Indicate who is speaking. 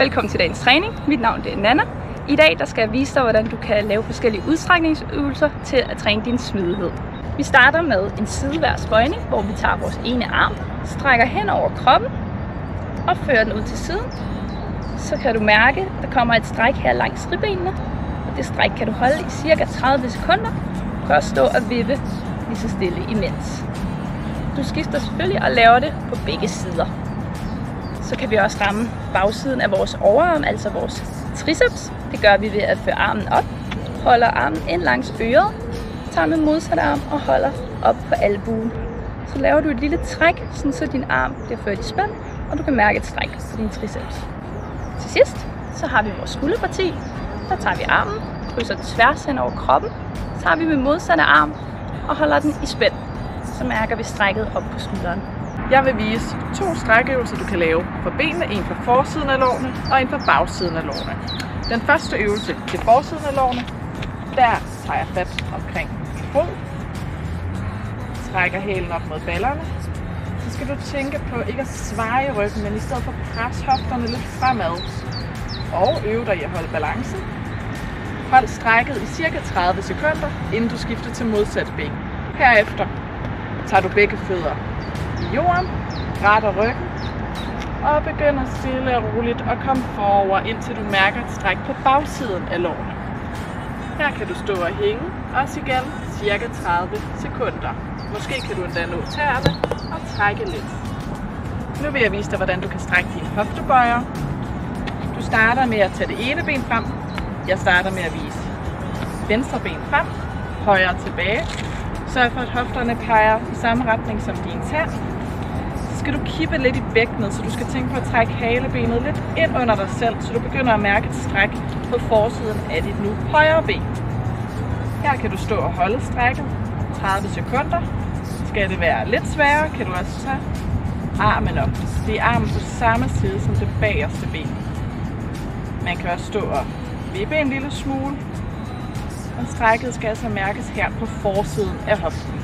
Speaker 1: Velkommen til dagens træning. Mit navn er Nana. I dag skal jeg vise dig, hvordan du kan lave forskellige udstrækningsøvelser til at træne din smidighed. Vi starter med en sideværs bøjning, hvor vi tager vores ene arm, strækker hen over kroppen og fører den ud til siden. Så kan du mærke, at der kommer et stræk her langs ribbenene. Og det stræk kan du holde i cirka 30 sekunder. Du kan også stå og vippe lige så stille imens. Du skifter selvfølgelig og laver det på begge sider. Så kan vi også ramme bagsiden af vores overarm, altså vores triceps. Det gør vi ved at føre armen op, holder armen ind langs øret, tager med modsatte arm og holder op på albuen. Så laver du et lille træk, så din arm bliver ført i spænd, og du kan mærke et stræk på din triceps. Til sidst, så har vi vores skulderparti. Der tager vi armen, krydser tværs hen over kroppen, tager vi med modsatte arm og holder den i spænd. Så mærker vi strækket op på skulderen.
Speaker 2: Jeg vil vise 2 strækøvelser, du kan lave for benene, en for forsiden af lårene og en for bagsiden af lårene. Den første øvelse til forsiden af lårene, der tager jeg fat omkring min fod, trækker hælen op mod ballerne. Så skal du tænke på ikke at sveje ryggen, men i stedet for presse hofterne lidt fremad og øve dig i at holde balancen. Hold strækket i cirka 30 sekunder, inden du skifter til modsatte ben. Herefter tager du begge fødder i jorden, retter ryggen og begynder stille og roligt at komme forover, indtil du mærker et stræk på bagsiden af lårene. Her kan du stå og hænge, også igen cirka 30 sekunder. Måske kan du endda nå tæerne og trække lidt. Nu vil jeg vise dig, hvordan du kan strække dine hoftebøjer. Du starter med at tage det ene ben frem. Jeg starter med at vise venstre ben frem, højre tilbage. Sørg for, at hofterne peger i samme retning som dine tæer. Så skal du kippe lidt i bækkenet, så du skal tænke på at trække halebenet lidt ind under dig selv, så du begynder at mærke et stræk på forsiden af dit nu højre ben. Her kan du stå og holde strækket 30 sekunder. Skal det være lidt sværere, kan du også tage armen op. Det er armen på samme side som det bagerste ben. Man kan også stå og vippe en lille smule. Og strækket skal altså mærkes her på forsiden af hoften.